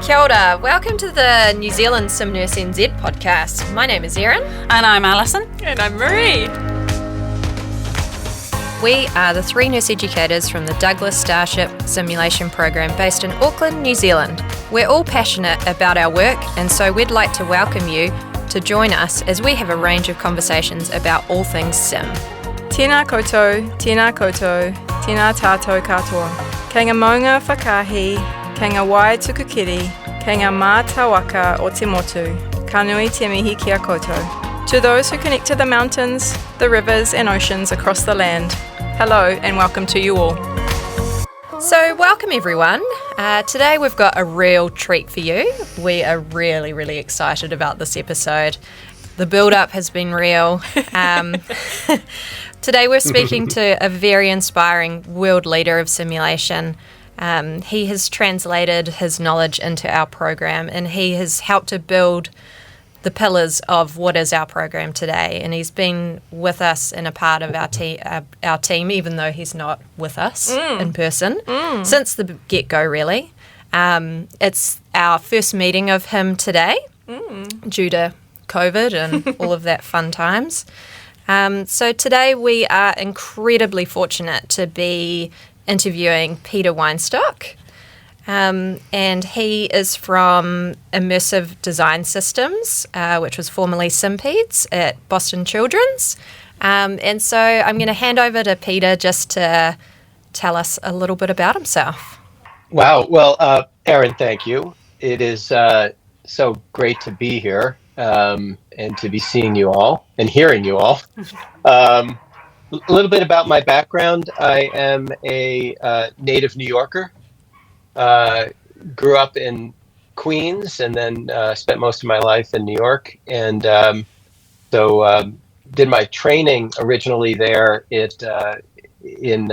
Kia ora, welcome to the New Zealand SimNurseNZ podcast. My name is Erin. And I'm Alison. And I'm Marie. We are the three nurse educators from the Douglas Starship Simulation Programme based in Auckland, New Zealand. We're all passionate about our work, and so we'd like to welcome you to join us as we have a range of conversations about all things sim. Tēnā koutou, tēnā tātou katoa. Kei ngā maunga whakahi, kei ngā wai tukukiri, kei ngā mā tawaka o te motu, ka nui te mihi ki a koutou. To those who connect to the mountains, the rivers and oceans across the land, hello and welcome to you all. So welcome everyone. Today we've got a real treat for you. We are really excited about this episode. The build-up has been real. Today we're speaking to a very inspiring world leader of simulation. He has translated his knowledge into our program, and he has helped to build the pillars of what is our program today. And he's been with us and a part of our team, even though he's not with us in person, since the get-go, really. It's our first meeting of him today due to COVID and all of that fun times. So today we are incredibly fortunate to be interviewing Peter Weinstock. And he is from Immersive Design Systems, which was formerly SIMPeds at Boston Children's. And so I'm going to hand over to Peter just to tell us a little bit about himself. Wow. Well, Erin, thank you. It is so great to be here and to be seeing you all and hearing you all. A little bit about my background. I am a native New Yorker. Grew up in Queens and then spent most of my life in New York, and so did my training originally there in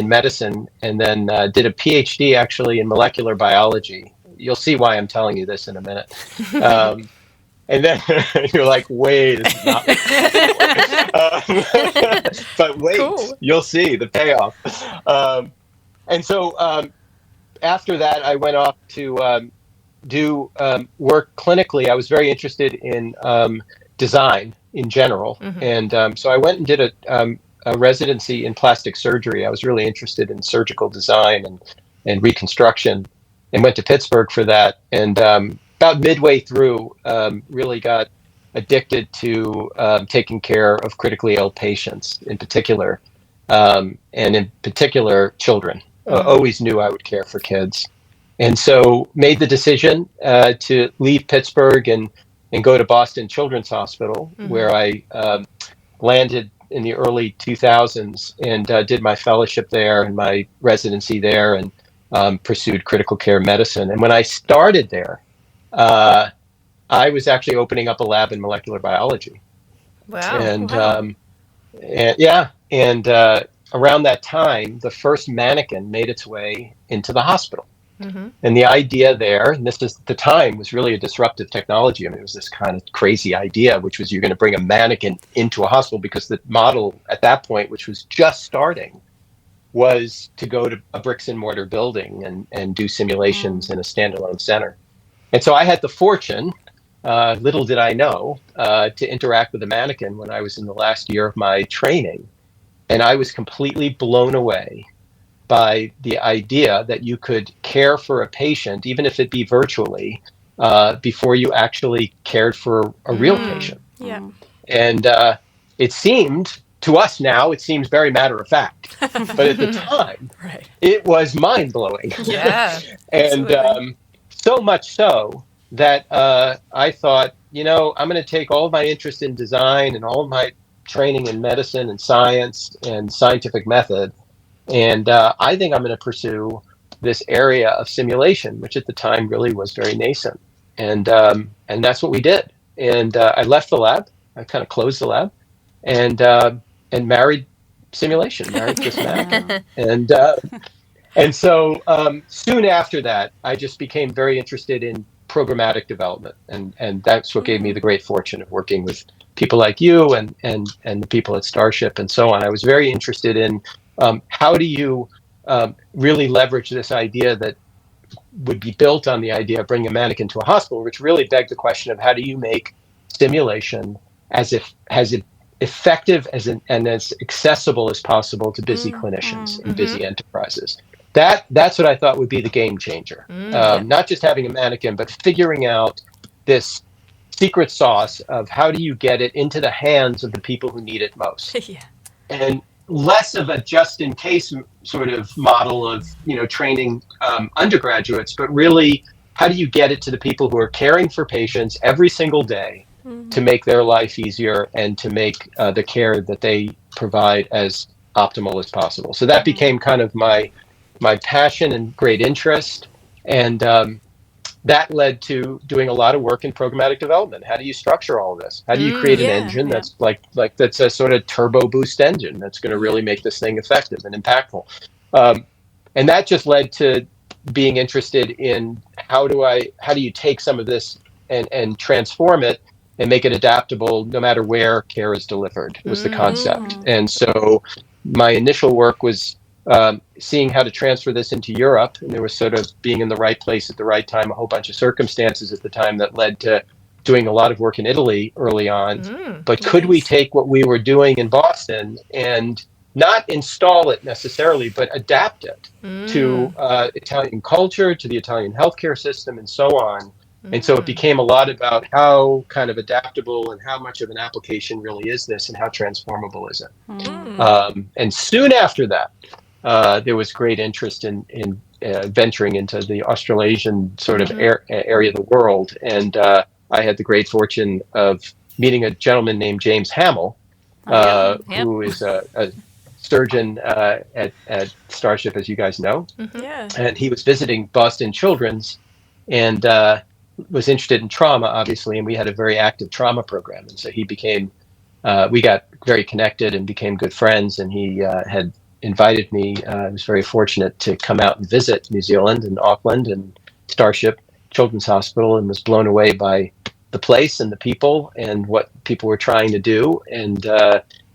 medicine, and then did a PhD actually in molecular biology. You'll see why I'm telling you this in a minute. And then you're like, wait, it's not. But wait, cool. You'll see the payoff. And so after that, I went off to do work clinically. I was very interested in design in general. And so I went and did a residency in plastic surgery. I was really interested in surgical design and reconstruction, and went to Pittsburgh for that. And about midway through, really got addicted to taking care of critically ill patients in particular, and in particular children. Always knew I would care for kids. And so made the decision to leave Pittsburgh and go to Boston Children's Hospital, where I landed in the early 2000s and did my fellowship there and my residency there, and pursued critical care medicine. And when I started there, I was actually opening up a lab in molecular biology. Wow. And around that time, the first mannequin made its way into the hospital. And the idea there, and this is at the time, was really a disruptive technology. I mean, it was this kind of crazy idea, which was you're going to bring a mannequin into a hospital, because the model at that point, which was just starting, was to go to a bricks and mortar building and do simulations in a standalone center. And so I had the fortune, little did I know, to interact with a mannequin when I was in the last year of my training. And I was completely blown away by the idea that you could care for a patient, even if it be virtually, before you actually cared for a real patient. Yeah. And it seemed, to us now, it seems very matter of fact. But at the time, it was mind-blowing. Yeah. And so much so that I thought, I'm going to take all of my interest in design and all of my training in medicine and science and scientific method, and I think I'm going to pursue this area of simulation, which at the time really was very nascent. And that's what we did. And I left the lab. I kind of closed the lab, and married simulation, married Chris Mack. And so soon after that, I just became very interested in programmatic development, and that's what gave me the great fortune of working with people like you and the people at Starship and so on. I was very interested in how do you really leverage this idea that would be built on the idea of bringing a mannequin to a hospital, which really begged the question of how do you make simulation as effective and as accessible as possible to busy clinicians and busy enterprises. That's what I thought would be the game changer. Not just having a mannequin, but figuring out this secret sauce of how do you get it into the hands of the people who need it most. And less of a just-in-case sort of model of, training undergraduates, but really, how do you get it to the people who are caring for patients every single day to make their life easier and to make the care that they provide as optimal as possible? So that became kind of my passion and great interest, and that led to doing a lot of work in programmatic development. How do you structure all of this? How do you create an engine that's like that's a sort of turbo boost engine that's going to really make this thing effective and impactful? And that just led to being interested in how do you take some of this and transform it and make it adaptable no matter where care is delivered was the concept. And so my initial work was seeing how to transfer this into Europe, and there was sort of being in the right place at the right time, a whole bunch of circumstances at the time that led to doing a lot of work in Italy early on. But could we take what we were doing in Boston and not install it necessarily, but adapt it to Italian culture, to the Italian healthcare system, and so on? And so it became a lot about how kind of adaptable and how much of an application really is this and how transformable is it. And soon after that, there was great interest in venturing into the Australasian sort of area of the world. And I had the great fortune of meeting a gentleman named James Hamill, who is a surgeon at Starship, as you guys know. And he was visiting Boston Children's and was interested in trauma, obviously, and we had a very active trauma program. And so he became, we got very connected and became good friends, and he had invited me. I was very fortunate to come out and visit New Zealand and Auckland and Starship Children's Hospital, and was blown away by the place and the people and what people were trying to do. And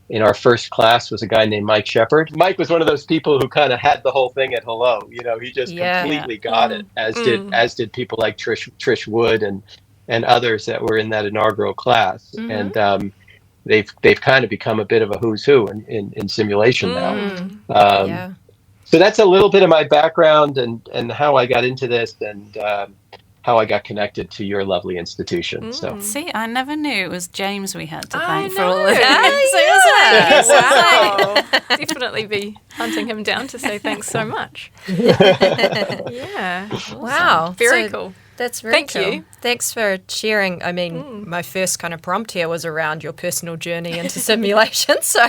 in our first class was a guy named Mike Shepard. Mike was one of those people who kind of had the whole thing at hello. He just completely got it, as did people like Trish Wood and others that were in that inaugural class. And they've kind of become a bit of a who's who in simulation now. So that's a little bit of my background and how I got into this and how I got connected to your lovely institution. So see, I never knew it was James we had to thank for all of this. Wow. Definitely be hunting him down to say thanks so much. Awesome. Wow. Very cool. That's very cool. Thank you. Thanks for sharing. I mean, my first kind of prompt here was around your personal journey into simulation. So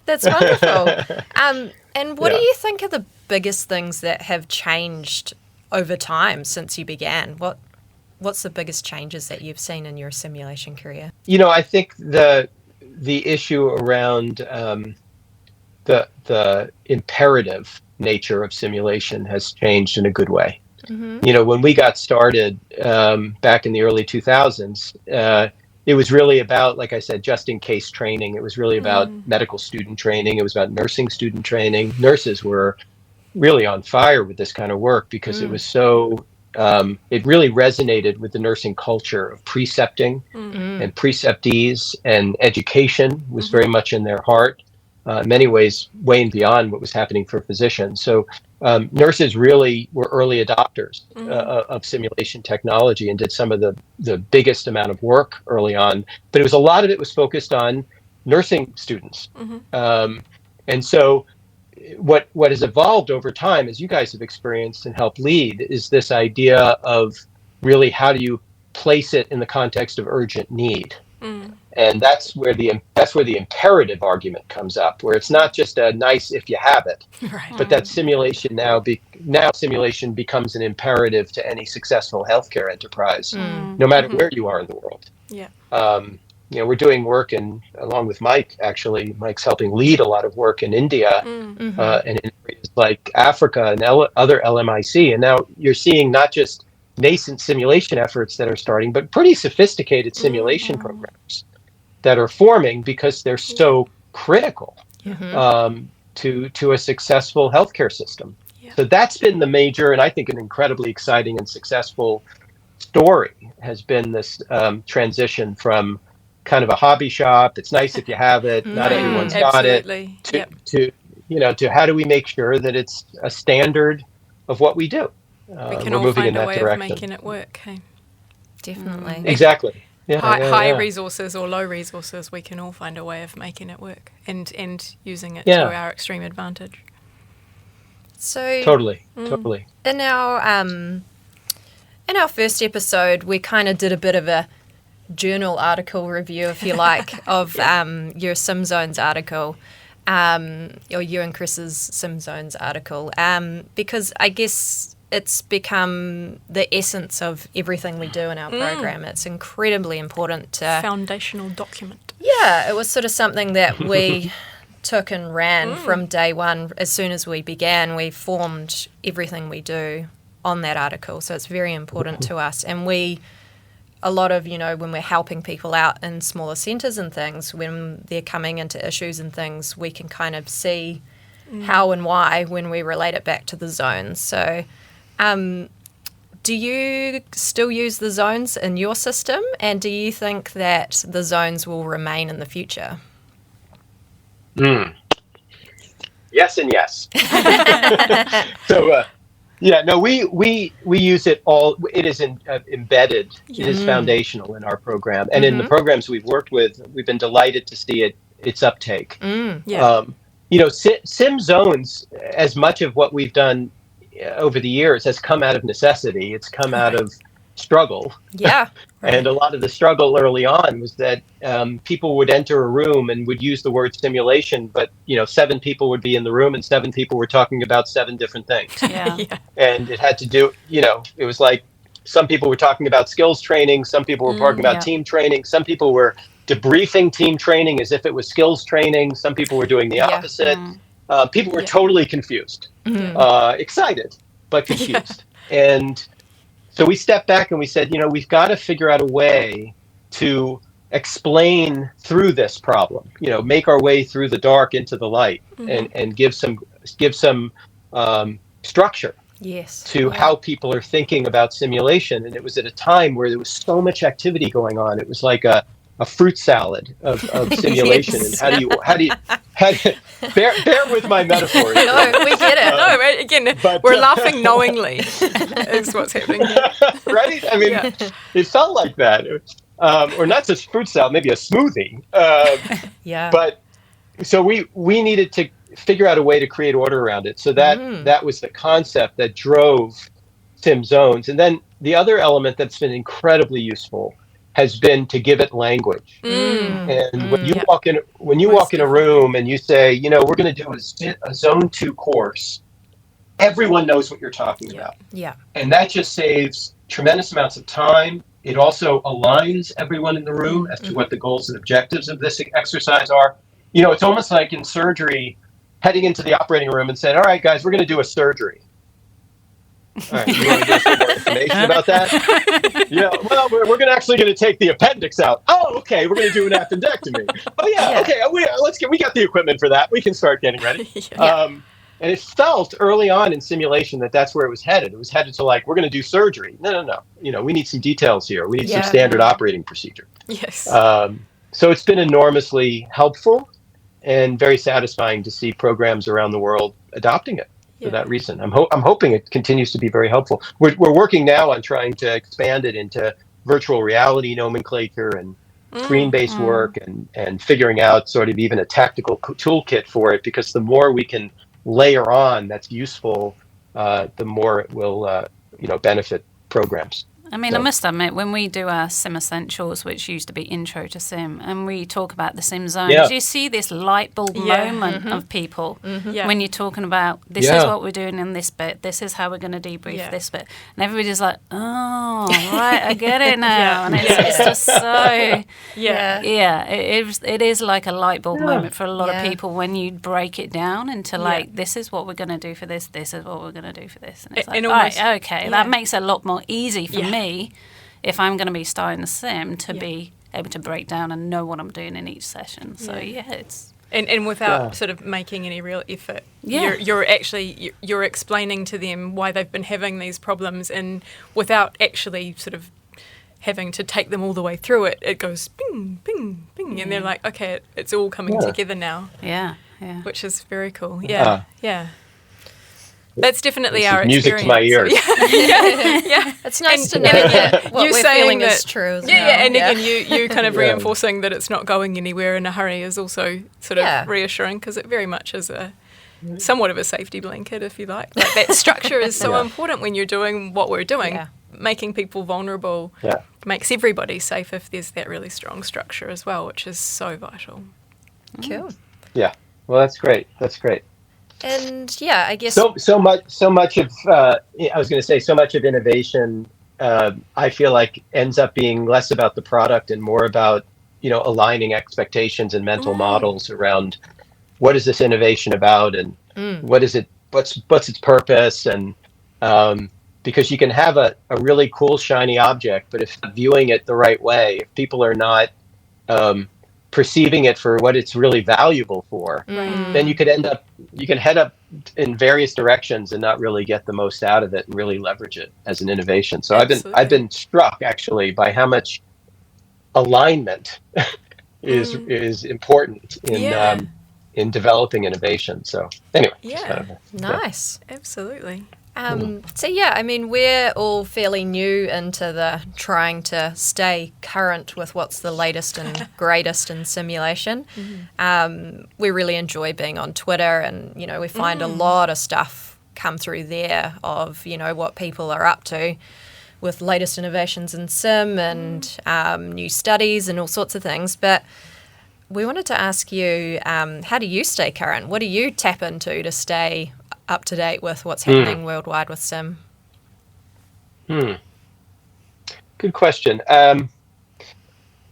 that's wonderful. And what do you think are the biggest things that have changed over time since you began? What's the biggest changes that you've seen in your simulation career? I think the issue around the imperative nature of simulation has changed in a good way. When we got started back in the early 2000s, it was really about, like I said, just in case training. It was really about medical student training. It was about nursing student training. Nurses were really on fire with this kind of work because it was so, it really resonated with the nursing culture of precepting and preceptees, and education was very much in their heart. In many ways, way and beyond what was happening for physicians. So nurses really were early adopters of simulation technology and did some of the biggest amount of work early on. But a lot of it was focused on nursing students. And so what has evolved over time, as you guys have experienced and helped lead, is this idea of really how do you place it in the context of urgent need. And that's where the imperative argument comes up, where it's not just a nice if you have it, but that simulation now simulation becomes an imperative to any successful healthcare enterprise, no matter where you are in the world. We're doing work along with Mike. Actually, Mike's helping lead a lot of work in India and in areas like Africa and other LMIC. And now you're seeing not just nascent simulation efforts that are starting, but pretty sophisticated simulation programs that are forming because they're so critical. to a successful healthcare system. Yeah. So that's been the major, and I think an incredibly exciting and successful story has been this transition from kind of a hobby shop. It's nice if you have it. Not everyone's got it. To how do we make sure that it's a standard of what we do? We can all find a way of making it work. Hey? Definitely. Exactly. Yeah, high resources or low resources, we can all find a way of making it work and using it to our extreme advantage. So totally. In our first episode, we kind of did a bit of a journal article review, if you like, of your SimZones article, or you and Chris's SimZones article, because I guess it's become the essence of everything we do in our program. It's incredibly important to... Foundational document. Yeah, it was sort of something that we took and ran from day one. As soon as we began, we formed everything we do on that article. So it's very important to us. And a lot of, when we're helping people out in smaller centres and things, when they're coming into issues and things, we can kind of see how and why when we relate it back to the zones. So... do you still use the zones in your system, and do you think that the zones will remain in the future? Yes and yes. So, we use it all. It is embedded. It is foundational in our program, and in the programs we've worked with, we've been delighted to see its uptake. Sim zones, as much of what we've done over the years, has come out of necessity. It's come out of struggle. Yeah. And a lot of the struggle early on was that people would enter a room and would use the word simulation, but 7 people would be in the room and 7 people were talking about 7 different things. Yeah. And it had to do, it was like some people were talking about skills training, some people were talking about team training, some people were debriefing team training as if it was skills training, some people were doing the opposite. People were totally confused, excited, but confused. And so we stepped back and we said, we've got to figure out a way to explain through this problem, make our way through the dark into the light, and give some structure to how people are thinking about simulation. And it was at a time where there was so much activity going on. It was like a fruit salad of simulation. And how do you bear with my metaphors. No, we get it. No, right? Again, we're laughing knowingly is what's happening. Right? I mean, it felt like that. Or not just fruit salad, maybe a smoothie. But so we needed to figure out a way to create order around it. So that was the concept that drove Sim Zones. And then the other element that's been incredibly useful has been to give it language. And when you walk in a room and you say, we're going to do a Zone 2 course, everyone knows what you're talking about. Yeah. And that just saves tremendous amounts of time. It also aligns everyone in the room as to what the goals and objectives of this exercise are. It's almost like in surgery, heading into the operating room and saying, all right, guys, we're going to do a surgery. All right, you want to give some more information about that? We're actually going to take the appendix out. Oh, okay, we're going to do an appendectomy. Oh, yeah. Okay, we got the equipment for that. We can start getting ready. And it felt early on in simulation that's where it was headed. It was headed to we're going to do surgery. No. We need some details here. We need some standard operating procedure. Yes. So it's been enormously helpful and very satisfying to see programs around the world adopting it. For that reason, I'm hoping it continues to be very helpful. We're working now on trying to expand it into virtual reality nomenclature and screen-based work, and figuring out sort of even a tactical toolkit for it. Because the more we can layer on that's useful, the more it will benefit programs. I mean, I must admit, when we do our Sim Essentials, which used to be Intro to Sim, and we talk about the Sim Zones, you see this light bulb moment of people when you're talking about, this is what we're doing in this bit, this is how we're going to debrief this bit. And everybody's like, oh, right, I get it now. And it's just so, it is like a light bulb moment for a lot of people when you break it down into this is what we're going to do for this, this is what we're going to do for this. And it's like, that makes it a lot more easy for me if I'm going to be starting the sim to be able to break down and know what I'm doing in each session. So it's And without sort of making any real effort. You're explaining to them why they've been having these problems, and without actually sort of having to take them all the way through it, it goes bing, bing, bing, and they're like, okay, it's all coming together now. Yeah. Which is very cool. Yeah. That's definitely our music experience. To my ears. Yeah. It's nice to know that what we're feeling is true as well. And again, you kind of reinforcing that it's not going anywhere in a hurry is also sort of reassuring, because it very much is somewhat of a safety blanket, if you like. Like that structure is so important when you're doing what we're doing. Yeah. Making people vulnerable makes everybody safe if there's that really strong structure as well, which is so vital. Cool. Yeah. Well, that's great. And I guess so much of I was going to say so much of innovation I feel like ends up being less about the product and more about aligning expectations and mental models around what is this innovation about, and what is it, what's its purpose, and because you can have a really cool shiny object, but if viewing it the right way, if people are not perceiving it for what it's really valuable for, then you can head up in various directions and not really get the most out of it and really leverage it as an innovation. So I've been struck actually by how much alignment is important in developing innovation. So anyway, nice, absolutely. We're all fairly new into the trying to stay current with what's the latest and greatest in simulation. We really enjoy being on Twitter, and, we find a lot of stuff come through there of, what people are up to with latest innovations in sim and new studies and all sorts of things. But we wanted to ask you, how do you stay current? What do you tap into to stay up to date with what's happening worldwide with sim? Good question. I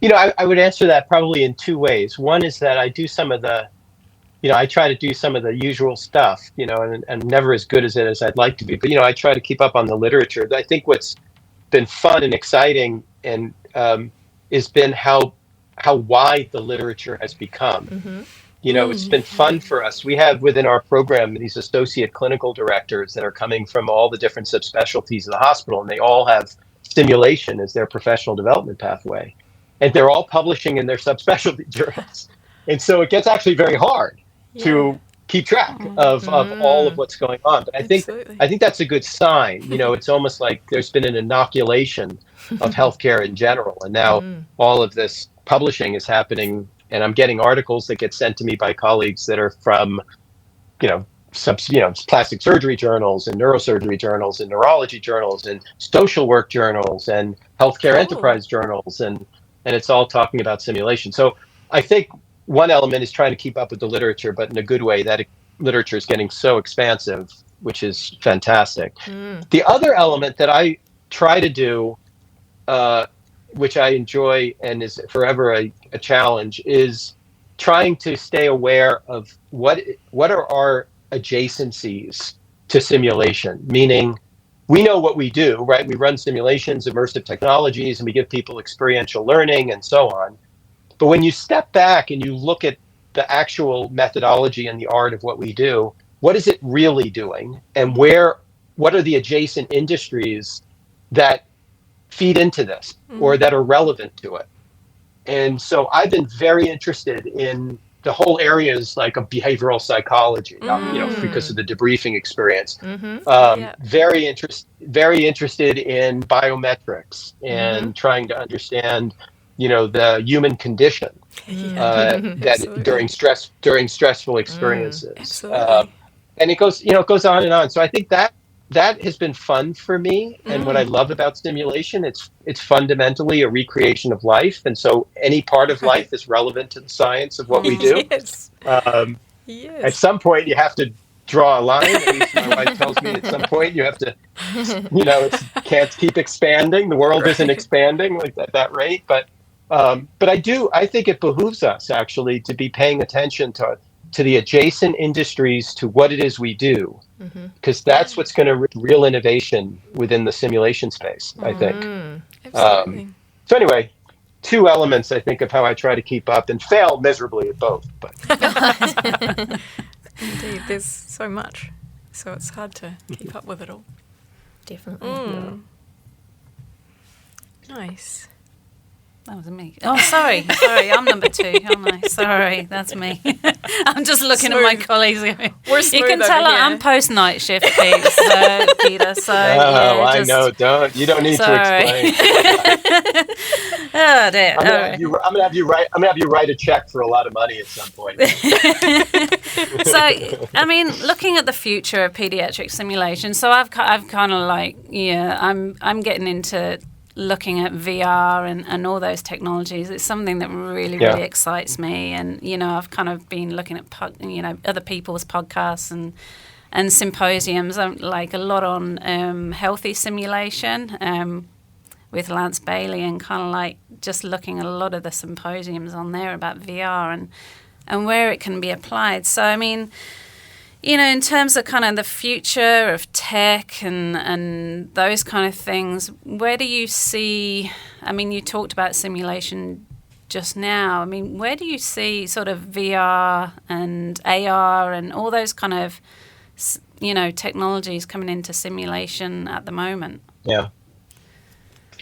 would answer that probably in two ways. One is that I do some of the, I try to do some of the usual stuff, and never as good as it as I'd like to be. But, I try to keep up on the literature. I think what's been fun and exciting and has been how wide the literature has become. It's been fun for us. We have within our program these associate clinical directors that are coming from all the different subspecialties of the hospital, and they all have simulation as their professional development pathway. And they're all publishing in their subspecialty journals. And so it gets actually very hard to keep track of all of what's going on. But I think that's a good sign. It's almost like there's been an inoculation of healthcare in general. And now all of this publishing is happening. And I'm getting articles that get sent to me by colleagues that are from, plastic surgery journals and neurosurgery journals and neurology journals and social work journals and healthcare enterprise journals. And it's all talking about simulation. So I think one element is trying to keep up with the literature, but in a good way. That literature is getting so expansive, which is fantastic. The other element that I try to do, which I enjoy and is forever a challenge, is trying to stay aware of what are our adjacencies to simulation. Meaning, we know what we do, right? We run simulations, immersive technologies, and we give people experiential learning and so on. But when you step back and you look at the actual methodology and the art of what we do, what is it really doing? And what are the adjacent industries that feed into this or that are relevant to it? And so I've been very interested in the whole areas like of behavioral psychology, because of the debriefing experience. Very interested in biometrics and trying to understand, the human condition that during stressful experiences. And it goes on and on. So I think that has been fun for me. And what I love about simulation, it's fundamentally a recreation of life. And so any part of life is relevant to the science of what we do. At some point you have to draw a line. At least my wife tells me at some point you have to, it can't keep expanding. The world isn't expanding like at that rate. But I think it behooves us actually to be paying attention to the adjacent industries to what it is we do, because that's what's going to real innovation within the simulation space, I think. Absolutely. So anyway, two elements, I think, of how I try to keep up and fail miserably at both. But indeed, there's so much, so it's hard to keep up with it all. Definitely. Nice. That was me. Oh, sorry, I'm number 2. Oh, no, sorry, that's me. I'm just looking at my colleagues. We're smooth. You can tell I'm post night shift, Peter. So I know. You don't need to explain. Oh dear. I'm gonna have you write a check for a lot of money at some point. So, I mean, looking at the future of pediatric simulation, so I've kind of like, I'm getting into looking at VR and all those technologies. It's something that really excites me. And, I've kind of been looking at, other people's podcasts and symposiums, like a lot on healthy simulation with Lance Bailey, and kind of like just looking at a lot of the symposiums on there about VR and where it can be applied. So, I mean, in terms of kind of the future of tech and those kind of things, where do you see, I mean, you talked about simulation just now. I mean, where do you see sort of VR and AR and all those kind of, technologies coming into simulation at the moment? Yeah.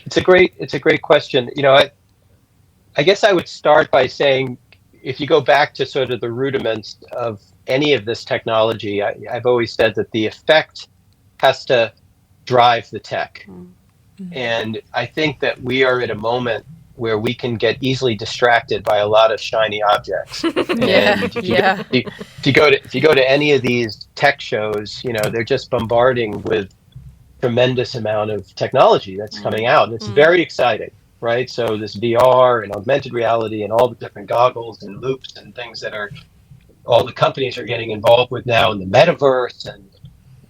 It's a great question. I guess I would start by saying, if you go back to sort of the rudiments of any of this technology, I've always said that the effect has to drive the tech. Mm-hmm. And I think that we are at a moment where we can get easily distracted by a lot of shiny objects. If you go to any of these tech shows, they're just bombarding with tremendous amount of technology that's coming out. And it's very exciting, right? So this VR and augmented reality and all the different goggles and loops and things that all the companies are getting involved with now in the metaverse.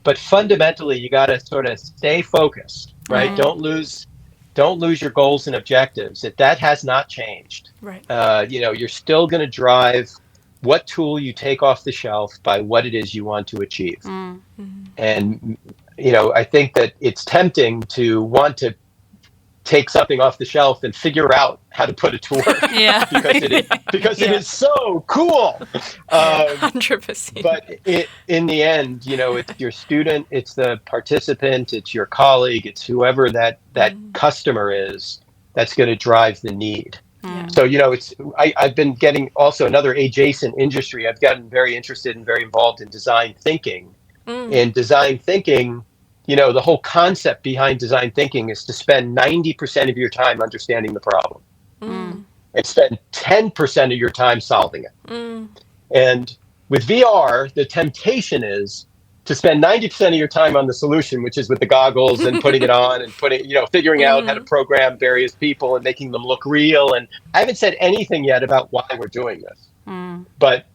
But fundamentally, you got to sort of stay focused, right? Mm-hmm. Don't lose your goals and objectives. That has not changed. Right. You're still going to drive what tool you take off the shelf by what it is you want to achieve. Mm-hmm. And I think that it's tempting to want to take something off the shelf and figure out how to put it to work. Yeah. because it is so cool. 100%. But in the end, it's your student, it's the participant, it's your colleague, it's whoever that customer is that's going to drive the need. Yeah. So, I've been getting also another adjacent industry. I've gotten very interested and very involved in design thinking. And design thinking, the whole concept behind design thinking is to spend 90% of your time understanding the problem and spend 10% of your time solving it. And with VR, the temptation is to spend 90% of your time on the solution, which is with the goggles and putting it on and figuring out how to program various people and making them look real. And I haven't said anything yet about why we're doing this, but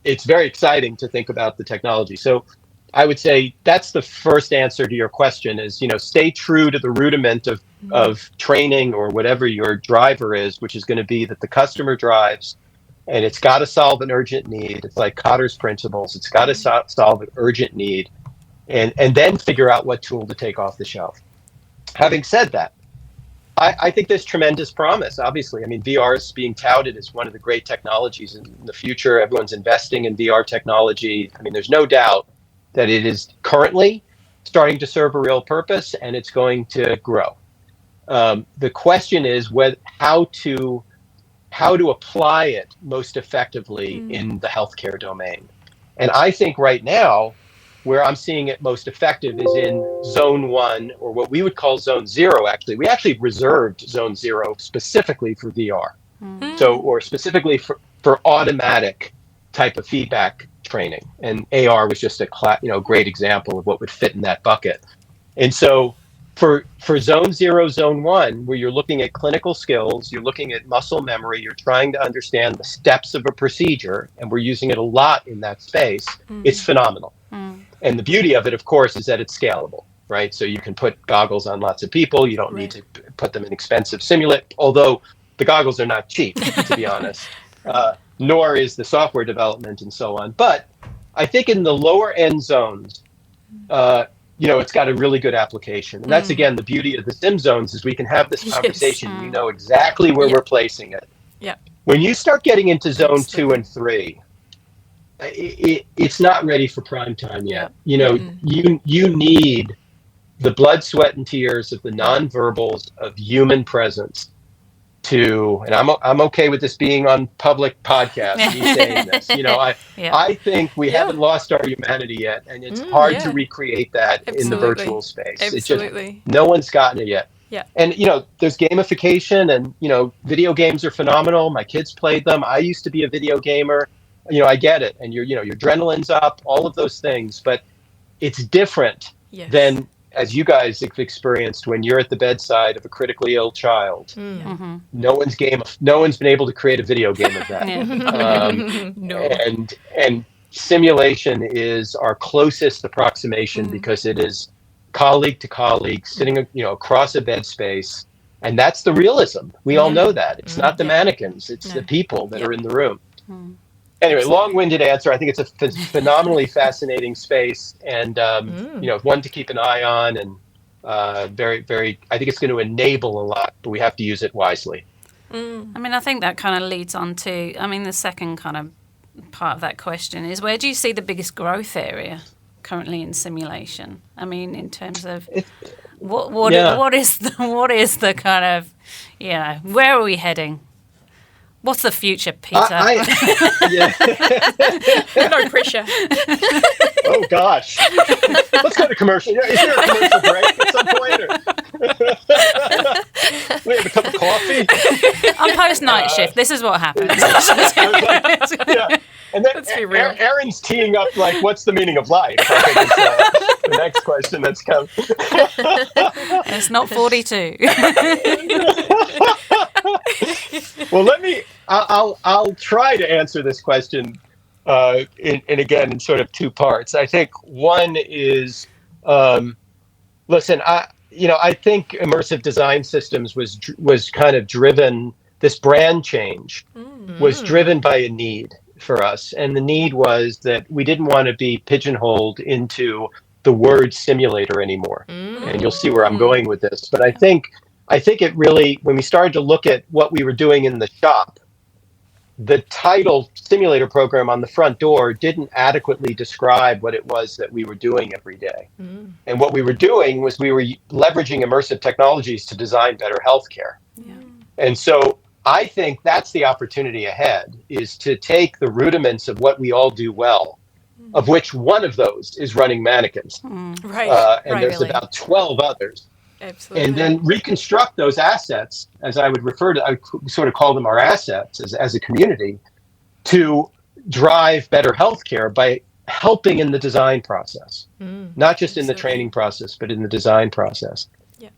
it's very exciting to think about the technology. So I would say that's the first answer to your question is, stay true to the rudiment of training or whatever your driver is, which is going to be that the customer drives and it's got to solve an urgent need. It's like Cotter's principles. It's got to solve an urgent need and then figure out what tool to take off the shelf. Having said that, I think there's tremendous promise. Obviously, I mean, VR is being touted as one of the great technologies in the future. Everyone's investing in VR technology. I mean, there's no doubt that it is currently starting to serve a real purpose and it's going to grow. The question is how to apply it most effectively in the healthcare domain. And I think right now, where I'm seeing it most effective is in zone 1, or what we would call zone 0, actually. We actually reserved zone 0 specifically for VR. Or specifically for automatic type of feedback training, and AR was just a great example of what would fit in that bucket. And so for zone 0, zone 1, where you're looking at clinical skills, you're looking at muscle memory, you're trying to understand the steps of a procedure, and we're using it a lot in that space, it's phenomenal. And the beauty of it, of course, is that it's scalable, right? So you can put goggles on lots of people. You don't need to put them in expensive simulate, although the goggles are not cheap, to be honest. Nor is the software development and so on. But I think in the lower end zones, it's got a really good application. And that's, again, the beauty of the sim zones is we can have this conversation. You know exactly where we're placing it. Yeah. When you start getting into zone 2 and 3, it's not ready for prime time yet. You need the blood, sweat, and tears of the nonverbals of human presence and I'm okay with this being on public podcast, me saying this. I think we haven't lost our humanity yet, and it's hard to recreate that in the virtual space. Absolutely. No one's gotten it yet. Yeah. And there's gamification, and video games are phenomenal. My kids played them. I used to be a video gamer. I get it, and your adrenaline's up, all of those things, but it's different than, as you guys have experienced, when you're at the bedside of a critically ill child. No one's been able to create a video game of that. No. And simulation is our closest approximation because it is colleague to colleague sitting across a bed space, and that's the realism. We all know that. It's not the mannequins, it's the people that are in the room. Anyway, long-winded answer. I think it's a phenomenally fascinating space, and one to keep an eye on, and very, very. I think it's going to enable a lot, but we have to use it wisely. I mean, I think that kind of leads on to. I mean, the second kind of part of that question is, where do you see the biggest growth area currently in simulation? I mean, in terms of what is the kind of where are we heading? What's the future, Peter? No pressure. Oh, gosh. Let's go to commercial. Is there a commercial break at some point? We have a cup of coffee? On post-night shift, this is what happens. And then Let's be real. Aaron's teeing up, like, what's the meaning of life? I think it's the next question that's come. It's not 42. Well, I'll try to answer this question in sort of two parts. I think one is, listen, I think Immersive Design Systems was kind of driven, this brand change was driven by a need for us. And the need was that we didn't want to be pigeonholed into the word simulator anymore. And you'll see where I'm going with this. But I think it really, when we started to look at what we were doing in the shop, the title simulator program on the front door didn't adequately describe what it was that we were doing every day. And what we were doing was we were leveraging immersive technologies to design better healthcare. And so I think that's the opportunity ahead, is to take the rudiments of what we all do well, of which one of those is running mannequins. There's about 12 others. Absolutely. And then reconstruct those assets, as I would refer to, I sort of call them our assets as a community, to drive better healthcare by helping in the design process, not just in the training process, but in the design process.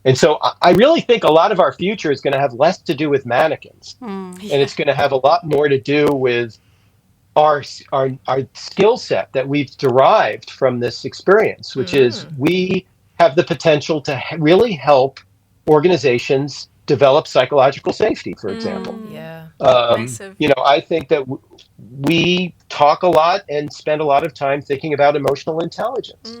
And so I really think a lot of our future is going to have less to do with mannequins, and it's going to have a lot more to do with our skill set that we've derived from this experience, which is we have the potential to really help organizations develop psychological safety, for example. I think that we talk a lot and spend a lot of time thinking about emotional intelligence.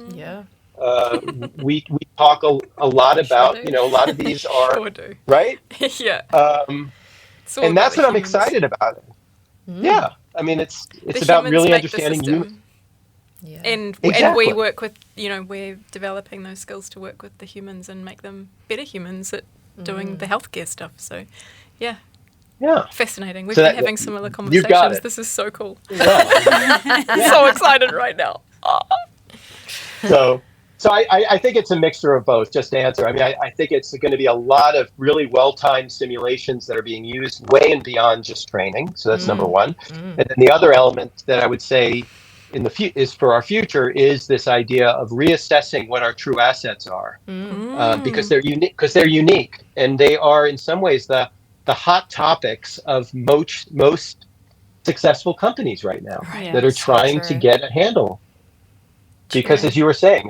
We talk a lot about, a lot of these are, right? And that's what I'm excited about. I mean, it's about really understanding you. And we work with, we're developing those skills to work with the humans and make them better humans at doing the healthcare stuff. So, fascinating. We've been having similar conversations. This is so cool. So excited right now. So I think it's a mixture of both, just to answer. I mean, I think it's going to be a lot of really well-timed simulations that are being used way and beyond just training. So that's number one. And then the other element that I would say is for our future is this idea of reassessing what our true assets are, because they're unique, and they are in some ways the hot topics of most successful companies right now that are trying to get a handle. Because as you were saying,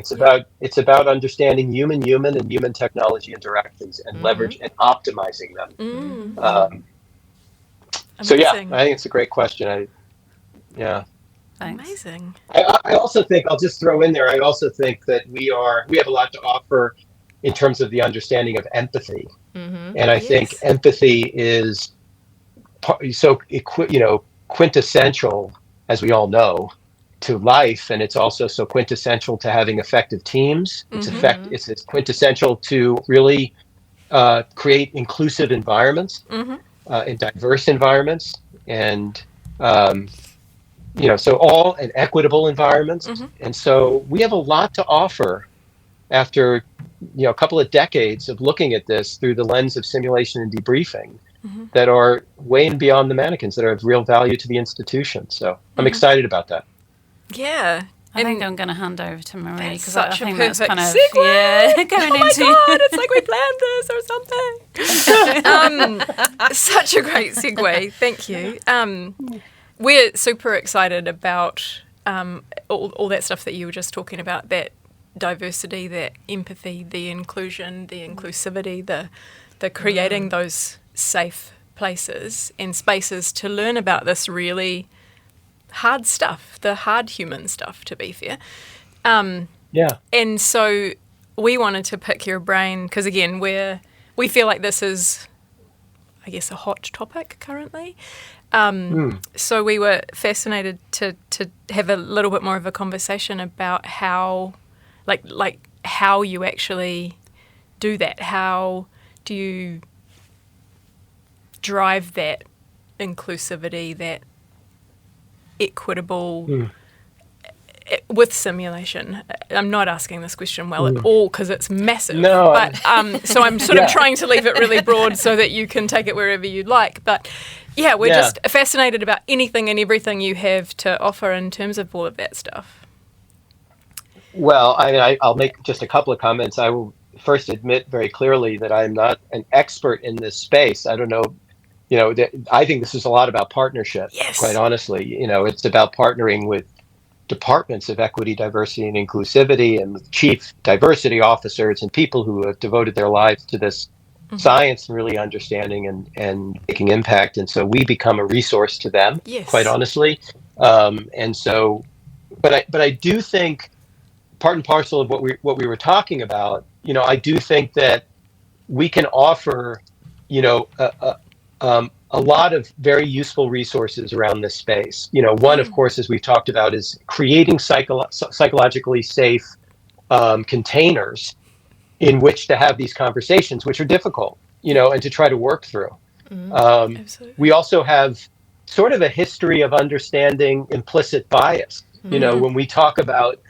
it's about understanding human and human technology interactions and leverage and optimizing them. So I think it's a great question. Thanks. Amazing. I also think, I'll just throw in there, I also think that we have a lot to offer in terms of the understanding of empathy. And I think empathy is so quintessential, as we all know, to life, and it's also so quintessential to having effective teams. It's quintessential to really create inclusive environments, and diverse environments, and and equitable environments. And so we have a lot to offer after a couple of decades of looking at this through the lens of simulation and debriefing that are way and beyond the mannequins, that are of real value to the institution. So I'm excited about that. Yeah. I think I'm going to hand over to Marie, because I think that's kind of segue. Going oh my God, it's like we planned this or something. Such a great segue. Thank you. We're super excited about all that stuff that you were just talking about, that diversity, that empathy, the inclusion, the inclusivity, the creating those safe places and spaces to learn about this really hard stuff, the hard human stuff, to be fair. And so we wanted to pick your brain because, again, we feel like this is, I guess, a hot topic currently. So we were fascinated to have a little bit more of a conversation about how, like how you actually do that. How do you drive that inclusivity, that equitable with simulation? I'm not asking this question well at all because it's massive. No, but so I'm sort of trying to leave it really broad so that you can take it wherever you'd like. But yeah, we're just fascinated about anything and everything you have to offer in terms of all of that stuff. Well, I'll make just a couple of comments. I will first admit very clearly that I'm not an expert in this space. I don't know. I think this is a lot about partnership. Yes. Quite honestly, it's about partnering with departments of equity, diversity, and inclusivity, and with chief diversity officers and people who have devoted their lives to this science and really understanding and making impact. And so we become a resource to them, quite honestly. And so, but I do think part and parcel of what we were talking about, I do think that we can offer, a lot of very useful resources around this space. One, of course, as we've talked about, is creating psychologically safe containers in which to have these conversations, which are difficult, and to try to work through. We also have sort of a history of understanding implicit bias. When we talk about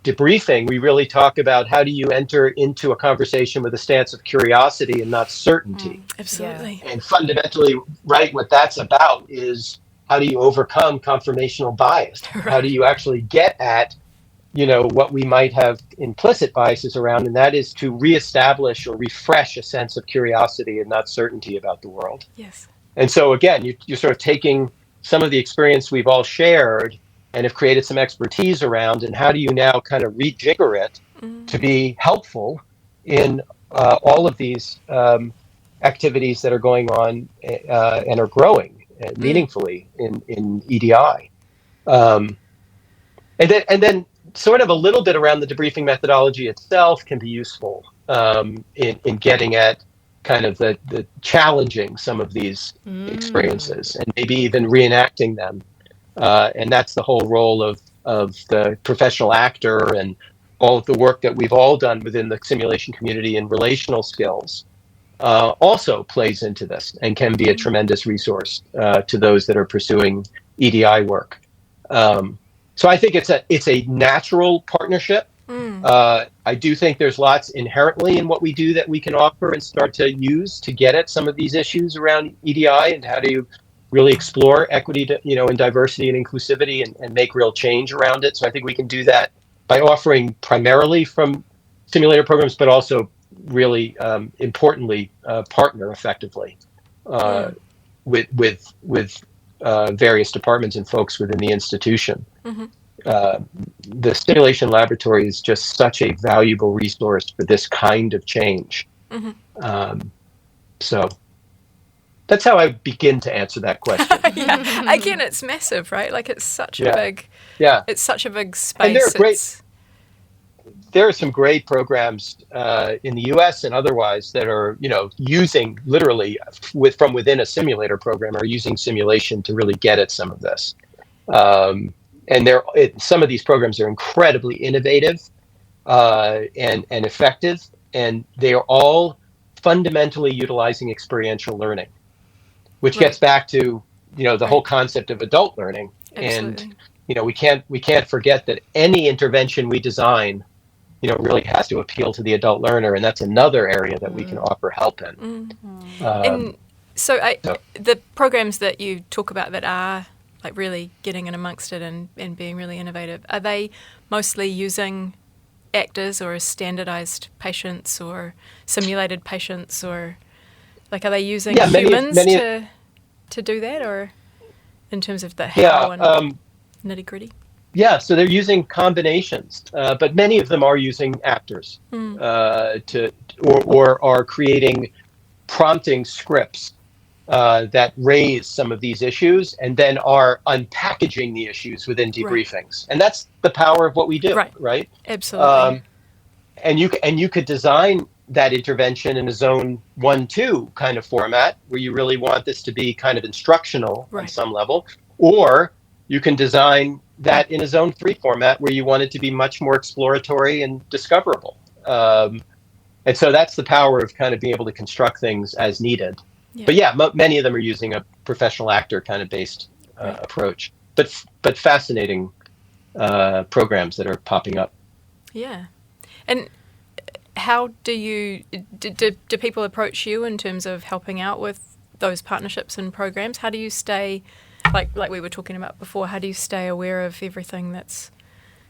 debriefing, we really talk about how do you enter into a conversation with a stance of curiosity and not certainty. Absolutely. And fundamentally, what that's about is how do you overcome confirmational bias? Right. How do you actually get at, what we might have implicit biases around, and that is to reestablish or refresh a sense of curiosity and not certainty about the world. Yes. And so again, you're sort of taking some of the experience we've all shared and have created some expertise around, and how do you now kind of rejigger it to be helpful in all of these activities that are going on and are growing meaningfully in EDI. And then sort of a little bit around the debriefing methodology itself can be useful in getting at kind of the challenging some of these experiences and maybe even reenacting them. And that's the whole role of the professional actor and all of the work that we've all done within the simulation community and relational skills also plays into this and can be a tremendous resource to those that are pursuing EDI work. So I think it's a natural partnership. I do think there's lots inherently in what we do that we can offer and start to use to get at some of these issues around EDI and how do you really explore equity, and diversity and inclusivity and make real change around it. So I think we can do that by offering primarily from simulator programs, but also really importantly partner effectively with various departments and folks within the institution. The simulation laboratory is just such a valuable resource for this kind of change. So. that's how I begin to answer that question. Yeah. Again, it's massive, right? Like it's such a big, it's such a big space. And there are some great programs in the U.S. and otherwise that are, using literally from within a simulator program, are using simulation to really get at some of this. And some of these programs are incredibly innovative and effective, and they are all fundamentally utilizing experiential learning, which gets back to the whole concept of adult learning. Absolutely. And we can't forget that any intervention we design really has to appeal to the adult learner, and that's another area that we can offer help in. And so the programs that you talk about that are like really getting in amongst it and being really innovative, are they mostly using actors or standardized patients or simulated patients, or like are they using humans to do that, or in terms of the how and nitty gritty? Yeah, so they're using combinations, but many of them are using actors or are creating prompting scripts that raise some of these issues and then are unpackaging the issues within debriefings. And that's the power of what we do, right? Absolutely. And you could design that intervention in a zone 1-2 kind of format where you really want this to be kind of instructional on some level, or you can design that in a zone 3 format where you want it to be much more exploratory and discoverable. And so that's the power of kind of being able to construct things as needed. But many of them are using a professional actor kind of based approach, but fascinating programs that are popping up. Yeah. And how do people approach you in terms of helping out with those partnerships and programs? How do you stay, like we were talking about before, how do you stay aware of everything that's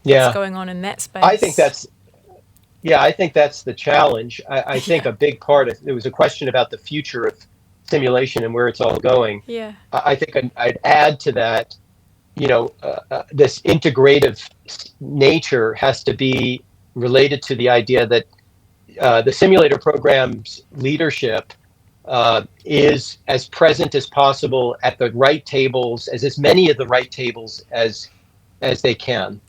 going on in that space? I think that's the challenge. I think a big part of, there was a question about the future of simulation and where it's all going. Yeah. I think I'd add to that, this integrative nature has to be related to the idea that the simulator program's leadership is as present as possible at the right tables, as many of the right tables as they can,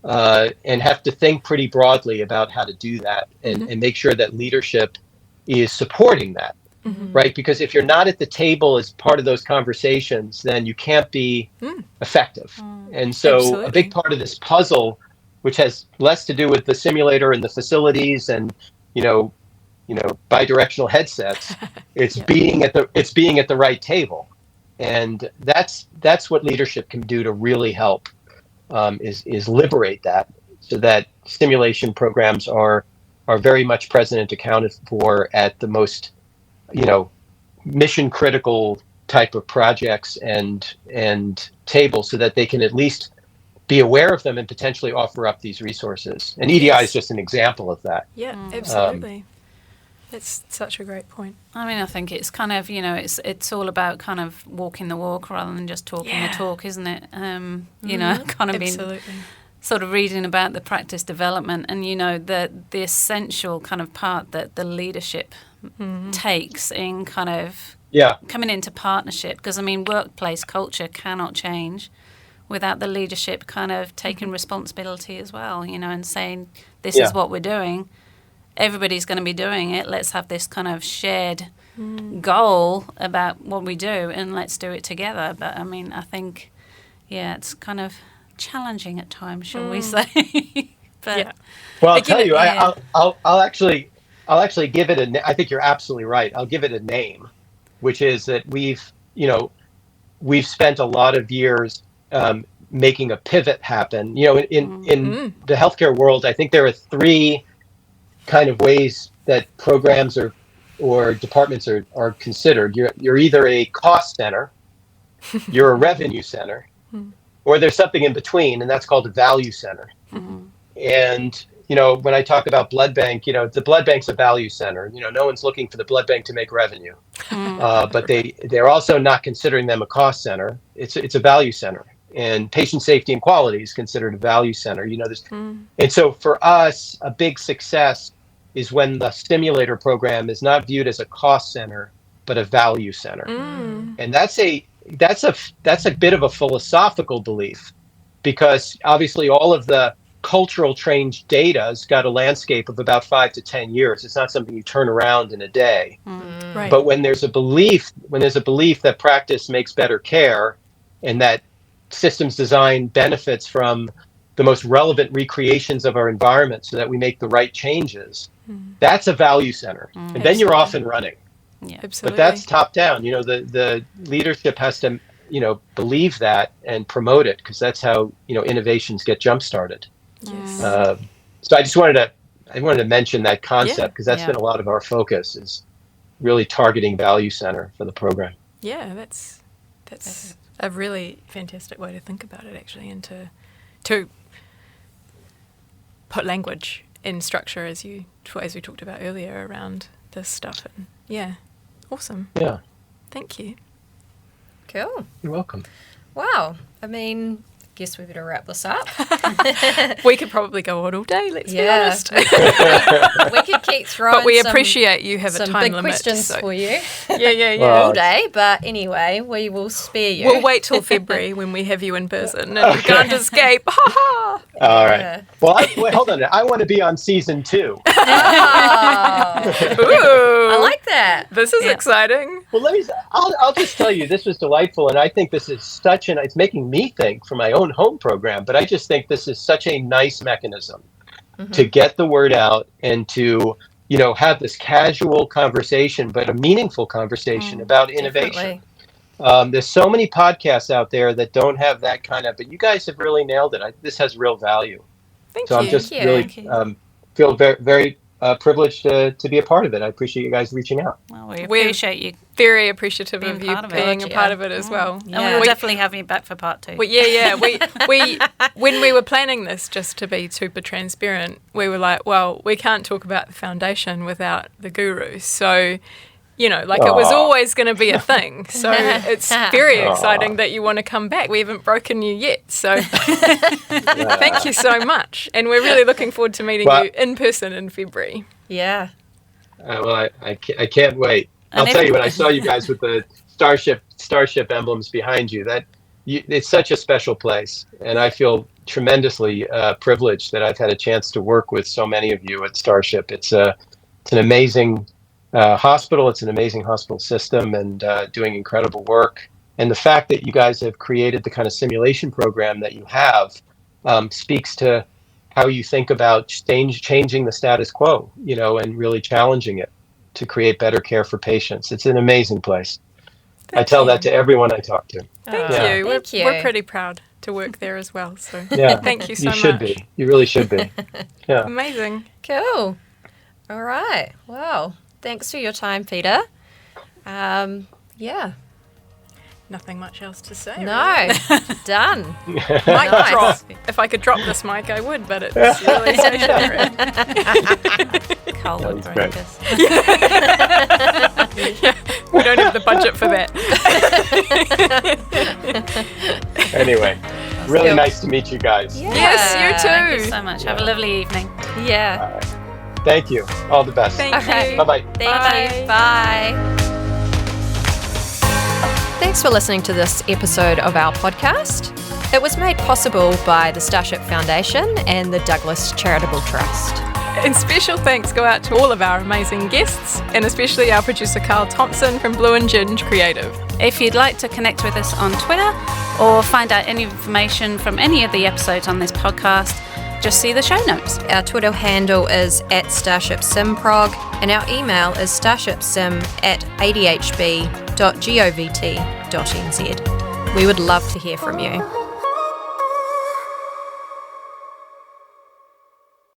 and have to think pretty broadly about how to do that and make sure that leadership is supporting that, right? Because if you're not at the table as part of those conversations, then you can't be effective. And so a big part of this puzzle, which has less to do with the simulator and the facilities and bidirectional headsets, it's being at the right table, and that's what leadership can do to really help, is liberate that, so that simulation programs are very much present and accounted for at the most mission critical type of projects and tables, so that they can at least be aware of them and potentially offer up these resources. And EDI is just an example of that. Yeah, absolutely. That's such a great point. I mean, I think it's kind of, it's all about kind of walking the walk rather than just talking the talk, isn't it? Kind of been sort of reading about the practice development and, the essential kind of part that the leadership takes in kind of coming into partnership. Because, workplace culture cannot change without the leadership kind of taking responsibility as well, and saying, this is what we're doing. Everybody's going to be doing it. Let's have this kind of shared goal about what we do, and let's do it together. But, I think, it's kind of challenging at times, shall we say. But well, I'll tell you, I'll actually give it I think you're absolutely right. I'll give it a name, which is that we've spent a lot of years making a pivot happen. In the healthcare world, I think there are 3 kind of ways that programs or departments are considered. You're either a cost center, you're a revenue center, or there's something in between, and that's called a value center. And when I talk about blood bank, the blood bank's a value center. No one's looking for the blood bank to make revenue, but they're also not considering them a cost center. It's a value center. And patient safety and quality is considered a value center. And so for us, a big success is when the simulator program is not viewed as a cost center, but a value center. And that's a bit of a philosophical belief, because obviously all of the cultural change data's got a landscape of about 5 to 10 years. It's not something you turn around in a day. Right. But when there's a belief that practice makes better care, and that systems design benefits from the most relevant recreations of our environment so that we make the right changes, that's a value center. And then you're off and running. Yeah, absolutely. But that's top down. The leadership has to, believe that and promote it, because that's how, innovations get jump started. Yes. So I wanted to mention that concept, because that's been a lot of our focus, is really targeting value center for the program. Yeah, that's a really fantastic way to think about it, actually, and to put language in structure, as we talked about earlier, around this stuff. And awesome. Yeah. Thank you. Cool. You're welcome. Wow. I mean, guess we better wrap this up. We could probably go on all day, let's be honest. We could keep throwing, but we appreciate you have a time big limit. questions for you. Yeah. All day, but anyway, we will spare you. We'll wait till February when we have you in person and you can't escape. Ha ha! All right. Well, hold on. I want to be on season 2. Oh. Ooh, I like that. This is exciting. Well, I'll just tell you, this was delightful, and I think this is it's making me think for my own home program, but I just think this is such a nice mechanism to get the word out and to, have this casual conversation, but a meaningful conversation about innovation. There's so many podcasts out there that don't have that kind of, but you guys have really nailed it. This has real value. Thank you. I'm just really feel very, very privileged to be a part of it. I appreciate you guys reaching out. Well, we appreciate you. Very appreciative of you being a part of it as well. Yeah. And we'll definitely have you back for part 2. Well, we when we were planning this, just to be super transparent, we were like, well, we can't talk about the foundation without the guru. So, it was always going to be a thing. So it's very exciting that you want to come back. We haven't broken you yet. So thank you so much. And we're really looking forward to meeting you in person in February. Yeah. Well, I can't wait. I'll tell you, when I saw you guys with the Starship emblems behind you, it's such a special place. And I feel tremendously privileged that I've had a chance to work with so many of you at Starship. It's an amazing hospital. It's an amazing hospital system, and doing incredible work. And the fact that you guys have created the kind of simulation program that you have speaks to how you think about changing the status quo, and really challenging it to create better care for patients. It's an amazing place. I tell that to everyone I talk to. Thank you. We're pretty proud to work there as well. So thank you so much. You should be. You really should be. Yeah. Amazing. Cool. All right. Well, thanks for your time, Peter. Nothing much else to say. No. Done. Mic drop. If I could drop this mic, I would, but it's really stationary. Cold breakfast. We don't have the budget for that. Anyway, really nice to meet you guys. Yeah. Yes, you too. Thank you so much. Have a lovely evening. Yeah. Thank you. All the best. Thank you. Bye-bye. Thank you. Bye. Thanks for listening to this episode of our podcast. It was made possible by the Starship Foundation and the Douglas Charitable Trust. And special thanks go out to all of our amazing guests, and especially our producer Carl Thompson from Blue and Ginge Creative. If you'd like to connect with us on Twitter or find out any information from any of the episodes on this podcast, just see the show notes. Our Twitter handle is @StarshipSimProg, and our email is starshipsim@adhb.govt.nz. We would love to hear from you.